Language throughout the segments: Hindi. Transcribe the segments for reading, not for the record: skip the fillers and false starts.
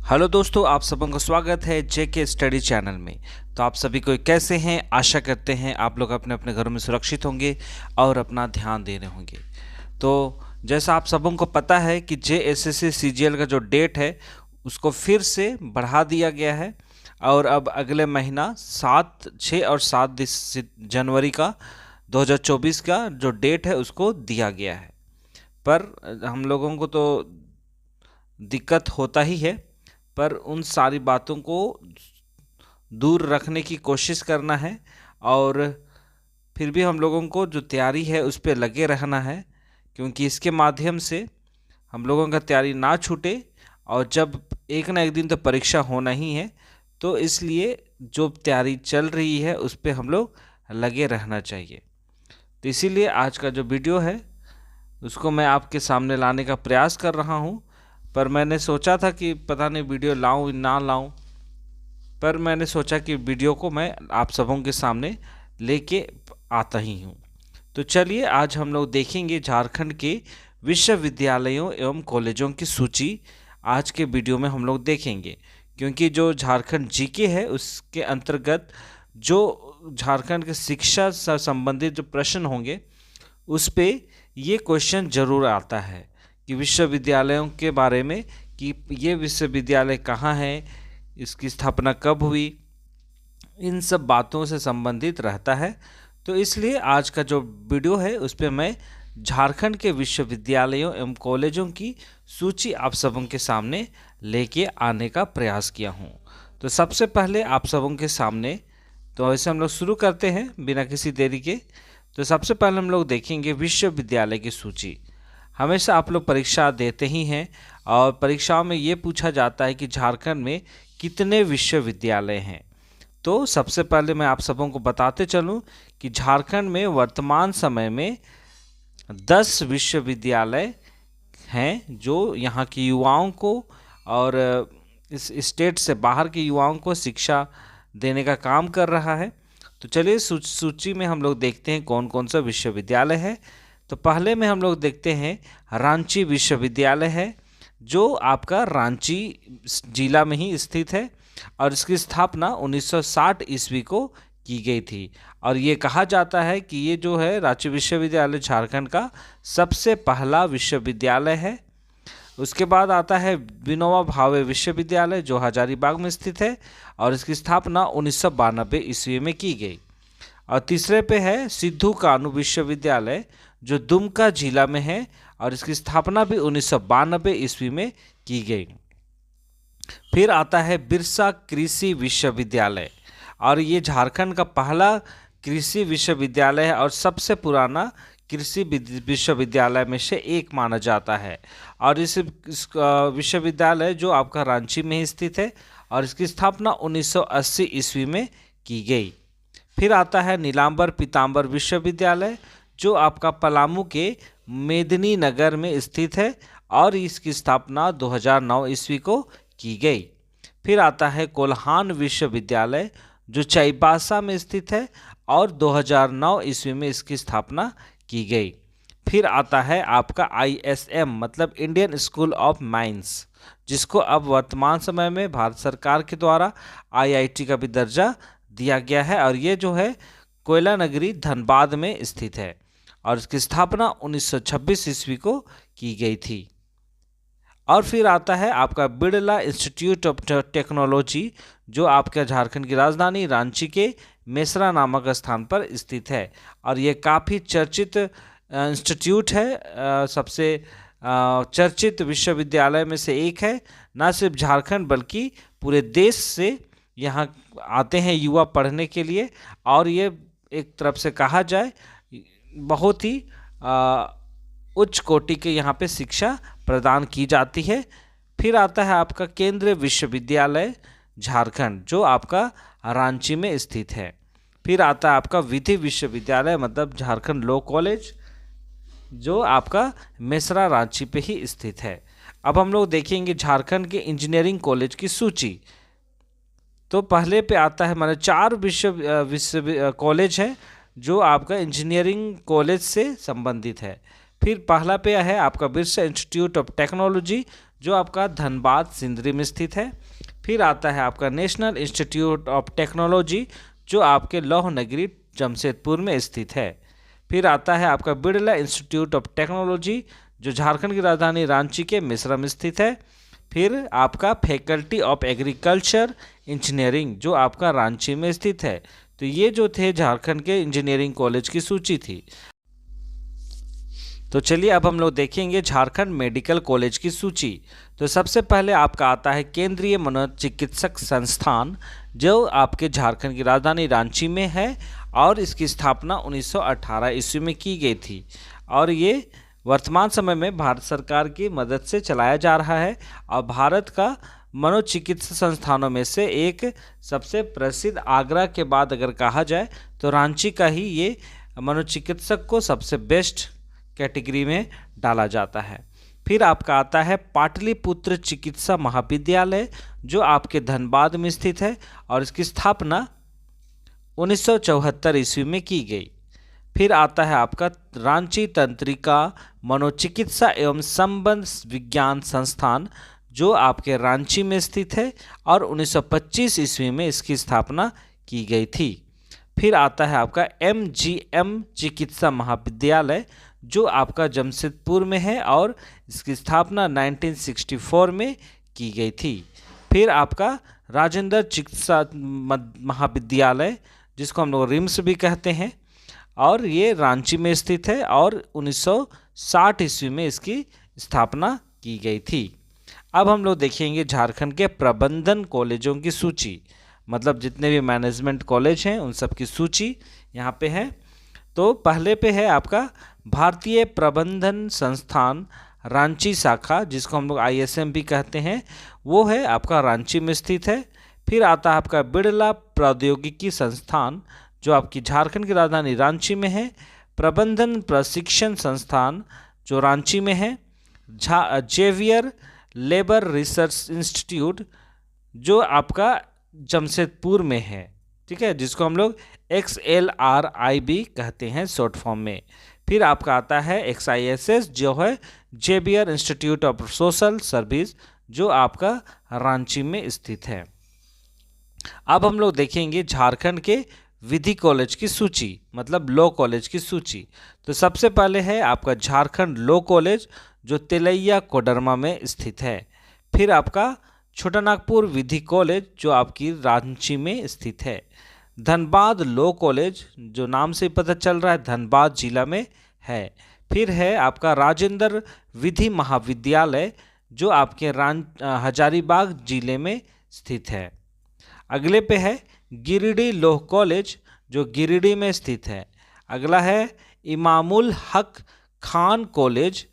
हेलो दोस्तों, आप सबों का स्वागत है जेके स्टडी चैनल में। तो आप सभी को कैसे हैं? आशा करते हैं आप लोग अपने अपने घरों में सुरक्षित होंगे और अपना ध्यान दे रहे होंगे। तो जैसा आप सबों को पता है कि जेएसएससी सीजीएल का जो डेट है उसको फिर से बढ़ा दिया गया है और अब अगले महीना 6 जनवरी का 2024 का जो डेट है उसको दिया गया है। पर हम लोगों को तो दिक्कत होता ही है, पर उन सारी बातों को दूर रखने की कोशिश करना है और फिर भी हम लोगों को जो तैयारी है उस पर लगे रहना है, क्योंकि इसके माध्यम से हम लोगों का तैयारी ना छूटे और जब एक ना एक दिन तो परीक्षा होना ही है, तो इसलिए जो तैयारी चल रही है उस पर हम लोग लगे रहना चाहिए। तो इसीलिए आज का जो वीडियो है उसको मैं आपके सामने लाने का प्रयास कर रहा हूँ। पर मैंने सोचा था कि पता नहीं वीडियो लाऊं ना लाऊं, पर मैंने सोचा कि वीडियो को मैं आप सबों के सामने लेके आता ही हूं। तो चलिए आज हम लोग देखेंगे झारखंड के विश्वविद्यालयों एवं कॉलेजों की सूची। आज के वीडियो में हम लोग देखेंगे, क्योंकि जो झारखंड जीके है उसके अंतर्गत जो झारखंड के शिक्षा से संबंधित जो प्रश्न होंगे उस पे ये क्वेश्चन जरूर आता है कि विश्वविद्यालयों के बारे में, कि ये विश्वविद्यालय कहाँ है, इसकी स्थापना कब हुई, इन सब बातों से संबंधित रहता है। तो इसलिए आज का जो वीडियो है उस पर मैं झारखंड के विश्वविद्यालयों एवं कॉलेजों की सूची आप सबों के सामने लेके आने का प्रयास किया हूँ। तो सबसे पहले आप सबों के सामने, तो ऐसे हम लोग शुरू करते हैं बिना किसी देरी के। तो सबसे पहले हम लोग देखेंगे विश्वविद्यालय की सूची। हमेशा आप लोग परीक्षा देते ही हैं और परीक्षाओं में ये पूछा जाता है कि झारखंड में कितने विश्वविद्यालय हैं। तो सबसे पहले मैं आप सबों को बताते चलूं कि झारखंड में वर्तमान समय में 10 विश्वविद्यालय हैं जो यहाँ के युवाओं को और इस स्टेट से बाहर के युवाओं को शिक्षा देने का काम कर रहा है। तो चलिए सूची में हम लोग देखते हैं कौन कौन सा विश्वविद्यालय है। तो पहले में हम लोग देखते हैं रांची विश्वविद्यालय है, जो आपका रांची जिला में ही स्थित है और इसकी स्थापना 1960 ईस्वी को की गई थी। और ये कहा जाता है कि ये जो है रांची विश्वविद्यालय झारखंड का सबसे पहला विश्वविद्यालय है। उसके बाद आता है विनोबा भावे विश्वविद्यालय, जो हजारीबाग में स्थित है और इसकी स्थापना 1992 ईस्वी में की गई। और तीसरे पे है सिद्धू कानू विश्वविद्यालय, जो दुमका जिला में है और इसकी स्थापना भी 1992 ईस्वी में की गई। फिर आता है बिरसा कृषि विश्वविद्यालय, और ये झारखंड का पहला कृषि विश्वविद्यालय है और सबसे पुराना कृषि विश्वविद्यालय में से एक माना जाता है। और इस विश्वविद्यालय जो आपका रांची में ही स्थित है और इसकी स्थापना 1980 ईस्वी में की गई। फिर आता है नीलांबर पीतांबर विश्वविद्यालय, जो आपका पलामू के मेदिनी नगर में स्थित है और इसकी स्थापना 2009 ईस्वी को की गई। फिर आता है कोल्हान विश्वविद्यालय, जो चाईबासा में स्थित है और 2009 ईस्वी में इसकी स्थापना की गई। फिर आता है आपका ISM मतलब इंडियन स्कूल ऑफ माइंस, जिसको अब वर्तमान समय में भारत सरकार के द्वारा IIT का भी दर्जा दिया गया है और ये जो है कोयला नगरी धनबाद में स्थित है और इसकी स्थापना 1926 ईस्वी को की गई थी। और फिर आता है आपका बिरला इंस्टीट्यूट ऑफ टेक्नोलॉजी, जो आपका झारखंड की राजधानी रांची के मेसरा नामक स्थान पर स्थित है और ये काफ़ी चर्चित इंस्टीट्यूट है, सबसे चर्चित विश्वविद्यालय में से एक है। न सिर्फ झारखंड बल्कि पूरे देश से यहाँ आते हैं युवा पढ़ने के लिए और ये एक तरफ से कहा जाए बहुत ही उच्च कोटि के यहाँ पे शिक्षा प्रदान की जाती है। फिर आता है आपका केंद्रीय विश्वविद्यालय झारखंड, जो आपका रांची में स्थित है। फिर आता है आपका विधि विश्वविद्यालय मतलब झारखंड लॉ कॉलेज, जो आपका मेसरा रांची पे ही स्थित है। अब हम लोग देखेंगे झारखंड के इंजीनियरिंग कॉलेज की सूची। तो पहले पे आता है हमारे 4 विश्व कॉलेज है जो आपका इंजीनियरिंग कॉलेज से संबंधित है। फिर पहला पे है आपका बिरसा इंस्टीट्यूट ऑफ टेक्नोलॉजी जो आपका धनबाद सिंदरी में स्थित है। फिर आता है आपका नेशनल इंस्टीट्यूट ऑफ टेक्नोलॉजी जो आपके लौह नगरी जमशेदपुर में स्थित है। फिर आता है आपका बिरला इंस्टीट्यूट ऑफ टेक्नोलॉजी जो झारखंड की राजधानी रांची के मिश्रा में स्थित है। फिर आपका फैकल्टी ऑफ एग्रीकल्चर इंजीनियरिंग जो आपका रांची में स्थित है। तो ये जो थे झारखंड के इंजीनियरिंग कॉलेज की सूची थी। तो चलिए अब हम लोग देखेंगे झारखंड मेडिकल कॉलेज की सूची। तो सबसे पहले आपका आता है केंद्रीय मनोचिकित्सक संस्थान जो आपके झारखंड की राजधानी रांची में है और इसकी स्थापना 1918 ईस्वी में की गई थी और ये वर्तमान समय में भारत सरकार की मदद से चलाया जा रहा है और भारत का मनोचिकित्सा संस्थानों में से एक सबसे प्रसिद्ध, आगरा के बाद अगर कहा जाए तो रांची का ही ये मनोचिकित्सक को सबसे बेस्ट कैटेगरी में डाला जाता है। फिर आपका आता है पाटलिपुत्र चिकित्सा महाविद्यालय जो आपके धनबाद में स्थित है और इसकी स्थापना 1974 ईस्वी में की गई। फिर आता है आपका रांची तंत्रिका मनोचिकित्सा एवं संबंध विज्ञान संस्थान जो आपके रांची में स्थित है और 1925 ईस्वी में इसकी स्थापना की गई थी। फिर आता है आपका MGM चिकित्सा महाविद्यालय जो आपका जमशेदपुर में है और इसकी स्थापना 1964 में की गई थी। फिर आपका राजेंद्र चिकित्सा महाविद्यालय जिसको हम लोग रिम्स भी कहते हैं और ये रांची में स्थित है और 1960 ईस्वी में इसकी स्थापना की गई थी। अब हम लोग देखेंगे झारखंड के प्रबंधन कॉलेजों की सूची, मतलब जितने भी मैनेजमेंट कॉलेज हैं उन सब की सूची यहाँ पे है। तो पहले पे है आपका भारतीय प्रबंधन संस्थान रांची शाखा जिसको हम लोग ISM भी कहते हैं, वो है आपका रांची में स्थित है। फिर आता है आपका बिरला प्रौद्योगिकी संस्थान जो आपकी झारखंड की राजधानी रांची में है। प्रबंधन प्रशिक्षण संस्थान जो रांची में है। जेवियर लेबर रिसर्च इंस्टीट्यूट जो आपका जमशेदपुर में है, ठीक है, जिसको हम लोग XLRIB कहते हैं शॉर्ट फॉर्म में। फिर आपका आता है XISS जो है Xavier institute of social service जो आपका रांची में स्थित है। अब हम लोग देखेंगे झारखंड के विधि कॉलेज की सूची, मतलब लॉ कॉलेज की सूची। तो सबसे पहले है आपका झारखंड लॉ कॉलेज जो तिलैया कोडरमा में स्थित है। फिर आपका छोटानागपुर विधि कॉलेज जो आपकी रांची में स्थित है। धनबाद लॉ कॉलेज जो नाम से पता चल रहा है धनबाद जिला में है। फिर है आपका राजेंद्र विधि महाविद्यालय जो आपके हजारीबाग जिले में स्थित है। अगले पे है गिरिडीह लॉ कॉलेज जो गिरिडीह में स्थित है। अगला है इमामुल हक खान कॉलेज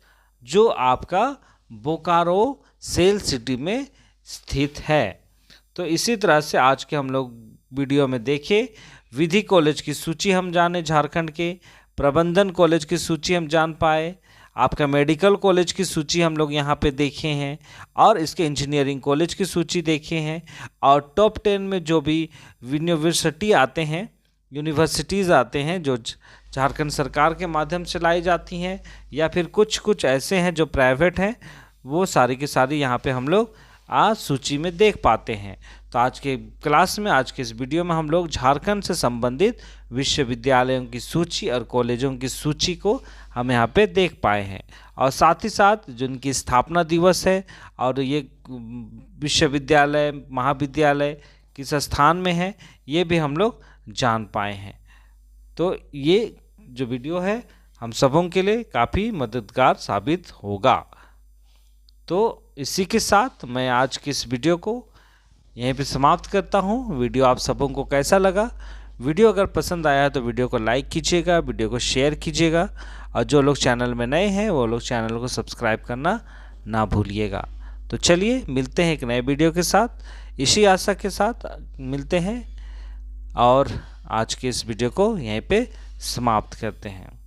जो आपका बोकारो सेल सिटी में स्थित है। तो इसी तरह से आज के हम लोग वीडियो में देखे विधि कॉलेज की सूची हम जाने, झारखंड के प्रबंधन कॉलेज की सूची हम जान पाए, आपका मेडिकल कॉलेज की सूची हम लोग यहाँ पे देखे हैं और इसके इंजीनियरिंग कॉलेज की सूची देखे हैं और टॉप 10 में जो भी यूनिवर्सिटी आते हैं, यूनिवर्सिटीज़ आते हैं जो झारखंड सरकार के माध्यम से लाई जाती हैं या फिर कुछ ऐसे हैं जो प्राइवेट हैं, वो सारी की सारी यहाँ पे हम लोग आज सूची में देख पाते हैं। तो आज के क्लास में, आज के इस वीडियो में हम लोग झारखंड से संबंधित विश्वविद्यालयों की सूची और कॉलेजों की सूची को हम यहाँ पे देख पाए हैं और साथ ही साथ जिनकी स्थापना दिवस है और ये विश्वविद्यालय महाविद्यालय किस स्थान में है ये भी हम लोग जान पाए हैं। तो ये जो वीडियो है हम सबों के लिए काफ़ी मददगार साबित होगा। तो इसी के साथ मैं आज की इस वीडियो को यहीं पे समाप्त करता हूँ। वीडियो आप सबों को कैसा लगा? वीडियो अगर पसंद आया तो वीडियो को लाइक कीजिएगा, वीडियो को शेयर कीजिएगा और जो लोग चैनल में नए हैं वो लोग चैनल को सब्सक्राइब करना ना भूलिएगा। तो चलिए मिलते हैं एक नए वीडियो के साथ, इसी आशा के साथ मिलते हैं और आज के इस वीडियो को यहीं पे समाप्त करते हैं।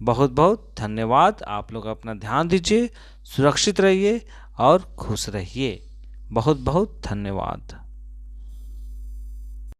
बहुत बहुत धन्यवाद। आप लोग अपना ध्यान दीजिए, सुरक्षित रहिए और खुश रहिए। बहुत बहुत धन्यवाद।